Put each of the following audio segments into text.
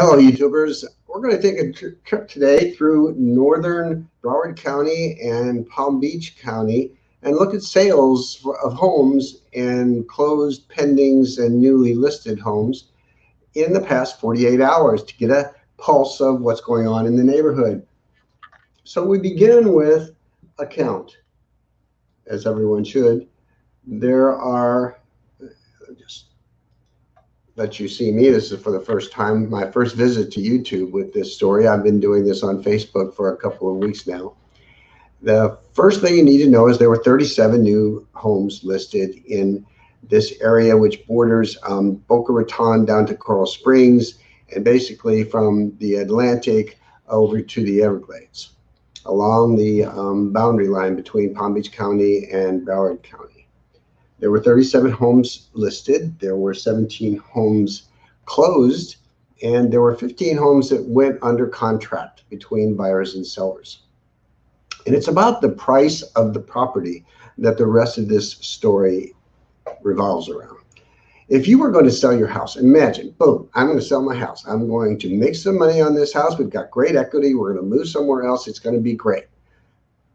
Hello, YouTubers. We're going to take a trip today through northern Broward County and Palm Beach County and look at sales of homes and closed pendings and newly listed homes in the past 48 hours to get a pulse of what's going on in the neighborhood. So we begin with a count, as everyone should. There are, just let you see me. This is for the first time, my first visit to YouTube with this story. I've been doing this on Facebook for a couple of weeks now. The first thing you need to know is there were 37 new homes listed in this area, which borders Bocl Raton down to Coral Springs, and basically from the Atlantic over to the Everglades, along the boundary line between Palm Beach County and Broward County. There were 37 homes listed. There were 17 homes closed, and there were 15 homes that went under contract between buyers and sellers. And it's about the price of the property that the rest of this story revolves around. If you were going to sell your house, imagine, boom, I'm going to sell my house. I'm going to make some money on this house. We've got great equity. We're going to move somewhere else. It's going to be great.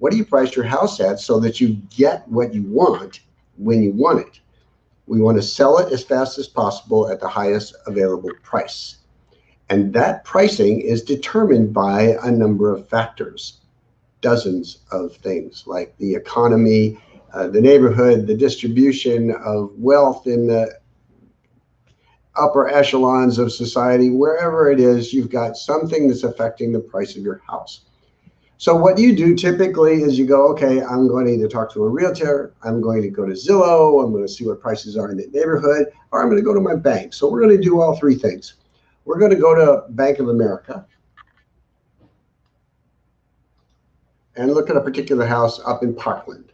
What do you price your house at so that you get what you want when you want it? We want to sell it as fast as possible at the highest available price. And that pricing is determined by a number of factors, dozens of things like the economy, the neighborhood, the distribution of wealth in the upper echelons of society. Wherever it is, you've got something that's affecting the price of your house. So what you do typically is you go, okay, I'm going to either talk to a realtor, I'm going to go to Zillow, I'm going to see what prices are in the neighborhood, or I'm going to go to my bank. So we're going to do all three things. We're going to go to Bank of America and look at a particular house up in Parkland.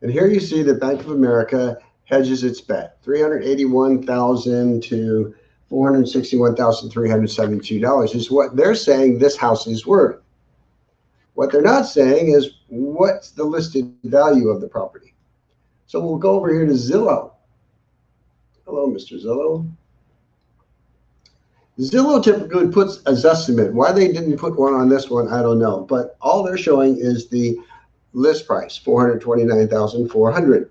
And here you see that Bank of America hedges its bet, $381,000 to $461,372 is what they're saying this house is worth. What they're not saying is what's the listed value of the property. So we'll go over here to Zillow. Hello, Mr. Zillow. Zillow typically puts a Zestimate. Why they didn't put one on this one, I don't know. But all they're showing is the list price, $429,400.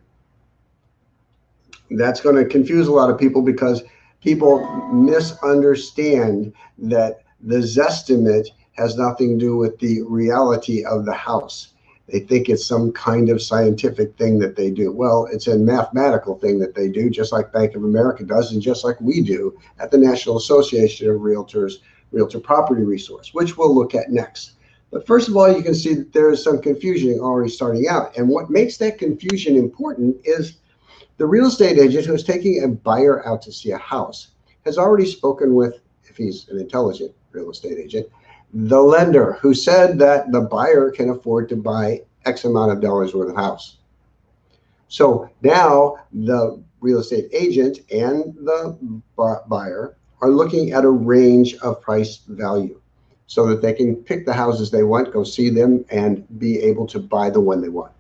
That's going to confuse a lot of people because people misunderstand that the Zestimate has nothing to do with the reality of the house. They think it's some kind of scientific thing that they do. Well, it's a mathematical thing that they do, just like Bank of America does, and just like we do at the National Association of Realtors, Realtor Property Resource, which we'll look at next. But first of all, you can see that there is some confusion already starting out. And what makes that confusion important is the real estate agent who is taking a buyer out to see a house has already spoken with, if he's an intelligent real estate agent, the lender who said that the buyer can afford to buy X amount of dollars worth of house. So now the real estate agent and the buyer are looking at a range of price value so that they can pick the houses they want, go see them, and be able to buy the one they want.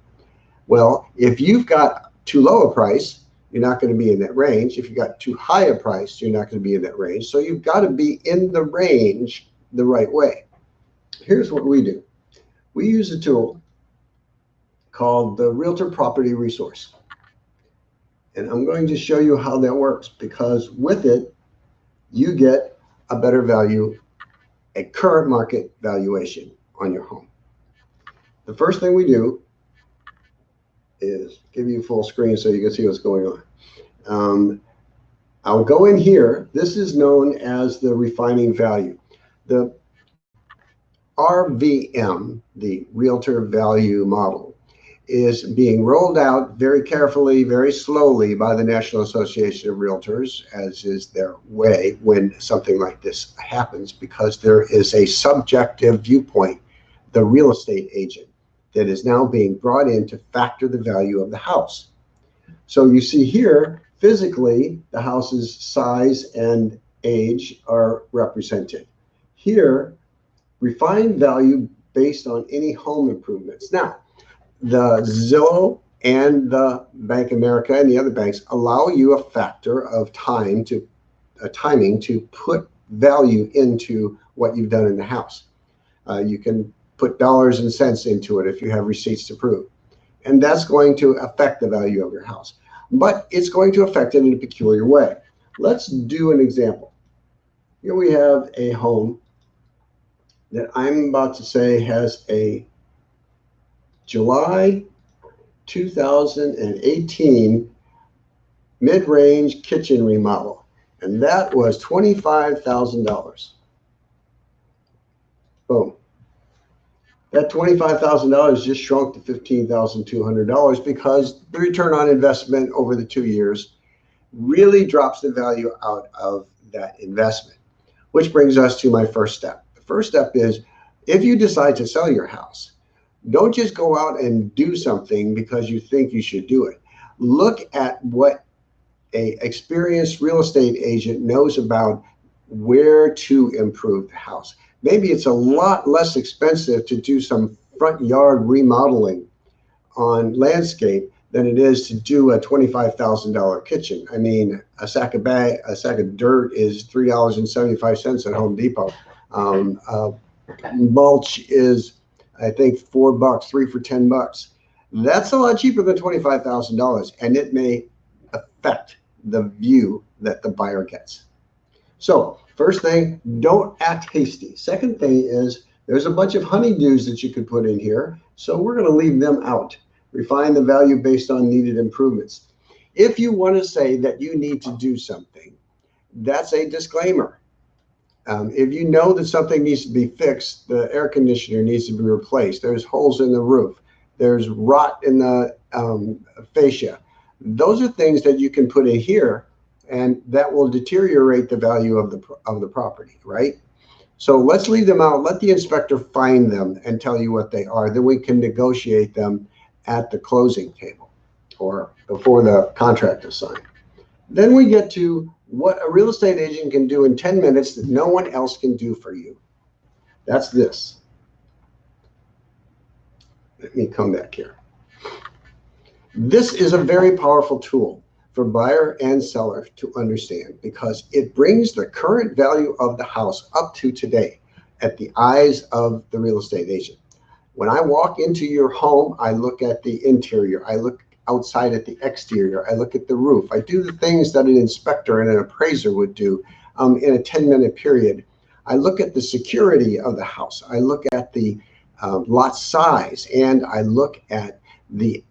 Well, if you've got too low a price, you're not going to be in that range. If you got too high a price, you're not going to be in that range. So you've got to be in the range the right way. Here's what we do. We use a tool called the Realtor Property Resource. And I'm going to show you how that works, because with it, you get a better value, a current market valuation on your home. The first thing we do is give you full screen so you can see what's going on. I'll go in here. This is known as the refining value. The RVM, the Realtor Value Model, is being rolled out very carefully, very slowly by the National Association of Realtors, as is their way when something like this happens, because there is a subjective viewpoint, the real estate agent, that is now being brought in to factor the value of the house. So you see here, physically, the house's size and age are represented. Here, refined value based on any home improvements. Now, the Zillow and the Bank of America and the other banks allow you a factor of time to a timing to put value into what you've done in the house. You can put dollars and cents into it if you have receipts to prove. And that's going to affect the value of your house. But it's going to affect it in a peculiar way. Let's do an example. Here we have a home that I'm about to say has a July 2018 mid-range kitchen remodel, and that was $25,000. Boom. That $25,000 just shrunk to $15,200 because the return on investment over the 2 years really drops the value out of that investment, which brings us to my first step. The first step is, if you decide to sell your house, don't just go out and do something because you think you should do it. Look at what an experienced real estate agent knows about where to improve the house. Maybe it's a lot less expensive to do some front yard remodeling on landscape than it is to do a $25,000 kitchen. I mean, a sack of dirt is $3.75 at Home Depot. Mulch is, I think, $4, 3 for $10. That's a lot cheaper than $25,000, and it may affect the view that the buyer gets. So first thing, don't act hasty. Second thing is, there's a bunch of honeydews that you could put in here, so we're going to leave them out. Refine the value based on needed improvements. If you want to say that you need to do something, that's a disclaimer. If you know that something needs to be fixed, the air conditioner needs to be replaced, there's holes in the roof, there's rot in the fascia, those are things that you can put in here, and that will deteriorate the value of the property, right? So let's leave them out. Let the inspector find them and tell you what they are. Then we can negotiate them at the closing table or before the contract is signed. Then we get to what a real estate agent can do in 10 minutes that no one else can do for you. That's this. Let me come back here. This is a very powerful tool for buyer and seller to understand because it brings the current value of the house up to today at the eyes of the real estate agent. When I walk into your home, I look at the interior, I look outside at the exterior, I look at the roof. I do the things that an inspector and an appraiser would do in a 10-minute period. I look at the security of the house. I look at the lot size, and I look at the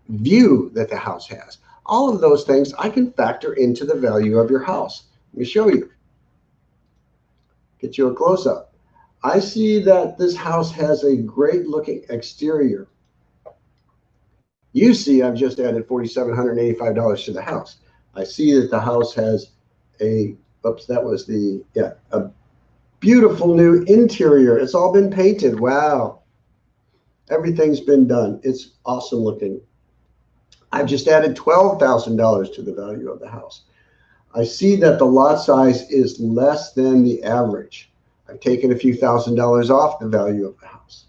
view that the house has. All of those things I can factor into the value of your house. Let me show you. Get you a close-up. I see that this house has a great looking exterior. You see I've just added $4,785 to the house. I see that the house has a, oops, that was the, yeah, a beautiful new interior. It's all been painted. Wow. Everything's been done. It's awesome looking. I've just added $12,000 to the value of the house. I see that the lot size is less than the average. I've taken a few $1,000s off the value of the house.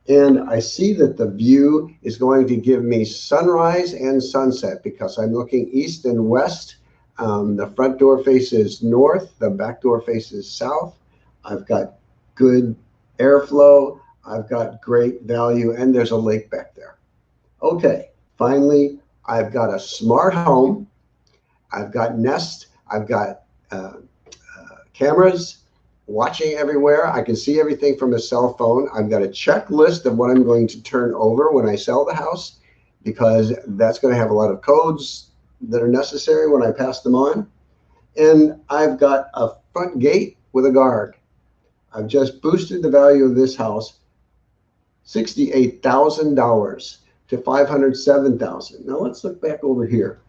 And I see that the view is going to give me sunrise and sunset because I'm looking east and west. The front door faces north, the back door faces south. I've got good airflow. I've got great value, and there's a lake back there. Okay, finally, I've got a smart home. I've got Nest. I've got cameras watching everywhere. I can see everything from a cell phone. I've got a checklist of what I'm going to turn over when I sell the house because that's going to have a lot of codes that are necessary when I pass them on. And I've got a front gate with a guard. I've just boosted the value of this house $68,000 to $507,000. Now let's look back over here.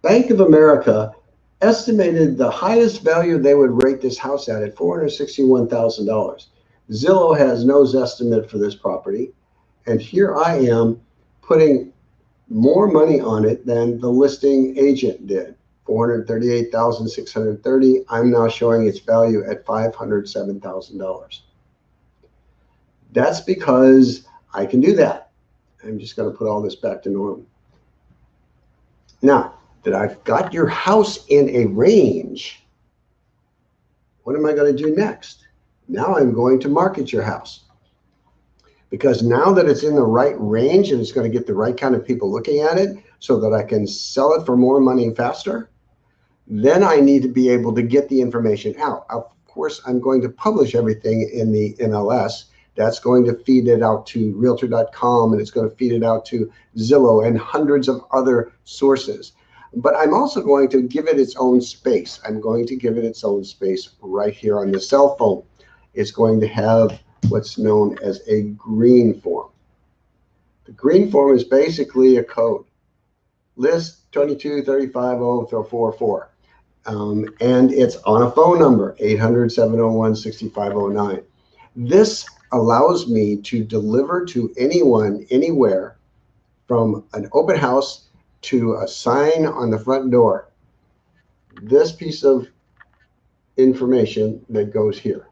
Bank of America estimated the highest value they would rate this house at $461,000. Zillow has no Zestimate for this property, and here I am putting more money on it than the listing agent did. $438,630. I'm now showing its value at $507,000. That's because I can do that. I'm just going to put all this back to normal. Now, that I've got your house in a range, what am I going to do next? Now I'm going to market your house. Because now that it's in the right range and it's going to get the right kind of people looking at it so that I can sell it for more money faster, then I need to be able to get the information out. Of course, I'm going to publish everything in the MLS. That's going to feed it out to realtor.com, and it's going to feed it out to Zillow and hundreds of other sources. But I'm also going to give it its own space. I'm going to give it its own space right here on the cell phone. It's going to have what's known as a green form. The green form is basically a code. List 22350444. And it's on a phone number, 800-701-6509. This allows me to deliver to anyone, anywhere, from an open house to a sign on the front door. This piece of information that goes here.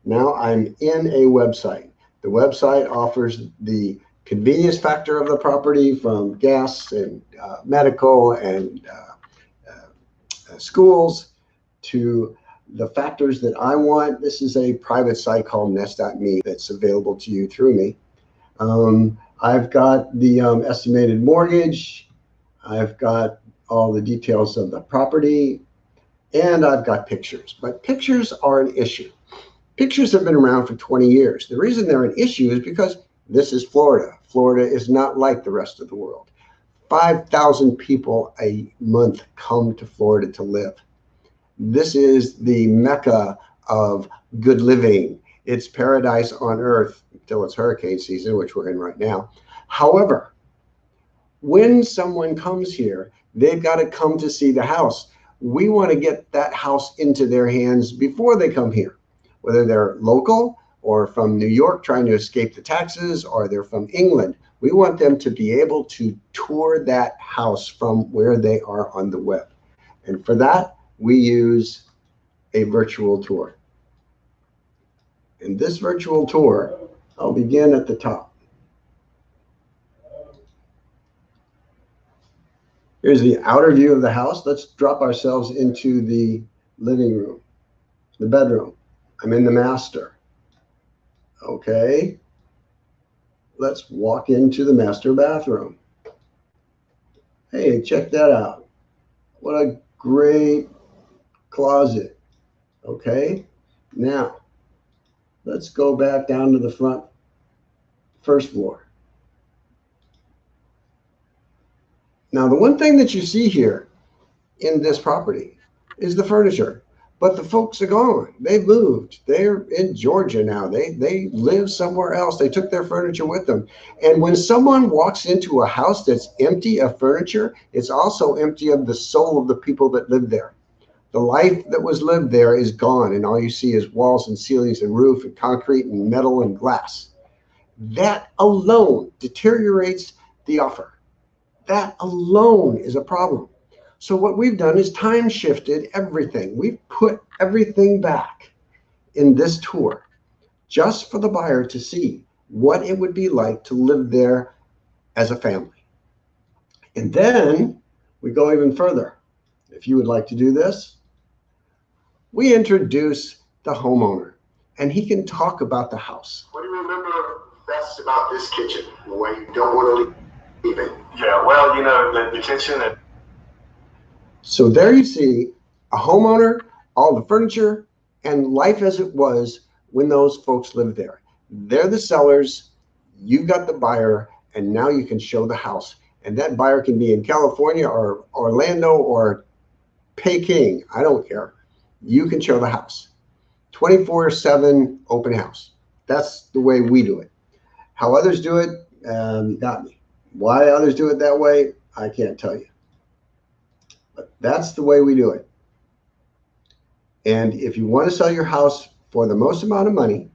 Now I'm in a website. The website offers the convenience factor of the property, from gas and medical and schools, to the factors that I want. This is a private site called nest.me that's available to you through me. I've got the estimated mortgage. I've got all the details of the property, and I've got pictures. But pictures are an issue. Pictures have been around for 20 years. The reason they're an issue is because this is Florida. Florida is not like the rest of the world. 5,000 people a month come to Florida to live. This is the mecca of good living. It's paradise on earth until it's hurricane season, which we're in right now. However, when someone comes here, they've got to come to see the house. We want to get that house into their hands before they come here, whether they're local or from New York trying to escape the taxes, or they're from England. We want them to be able to tour that house from where they are on the web. And for that, we use a virtual tour. And this virtual tour, I'll begin at the top. Here's the outer view of the house. Let's drop ourselves into the living room, the bedroom. I'm in the master. Okay. Let's walk into the master bathroom. Hey, check that out. What a great closet. Okay. Now, let's go back down to the first floor. Now, the one thing that you see here in this property is the furniture. But the folks are gone. They've moved. They're in Georgia now. They live somewhere else. They took their furniture with them. And when someone walks into a house that's empty of furniture, it's also empty of the soul of the people that live there. The life that was lived there is gone, and all you see is walls and ceilings and roof and concrete and metal and glass. That alone deteriorates the offer. That alone is a problem. So what we've done is time shifted everything. We've put everything back in this tour just for the buyer to see what it would be like to live there as a family. And then we go even further. If you would like to do this, we introduce the homeowner, and he can talk about the house. What do you remember best about this kitchen, the way you don't want to leave it? Yeah, well, you know, the kitchen. So there you see a homeowner, all the furniture, and life as it was when those folks lived there. They're the sellers, you've got the buyer, and now you can show the house. And that buyer can be in California or Orlando or Peking. I don't care. You can show the house. 24/7 open house. That's the way we do it. How others do it, got me. Why others do it that way, I can't tell you. But that's the way we do it. And if you want to sell your house for the most amount of money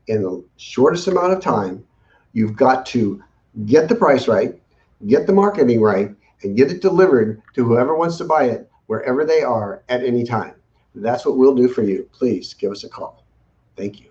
in the shortest amount of time, you've got to get the price right, get the marketing right, and get it delivered to whoever wants to buy it wherever they are at any time. That's what we'll do for you. Please give us a call. Thank you.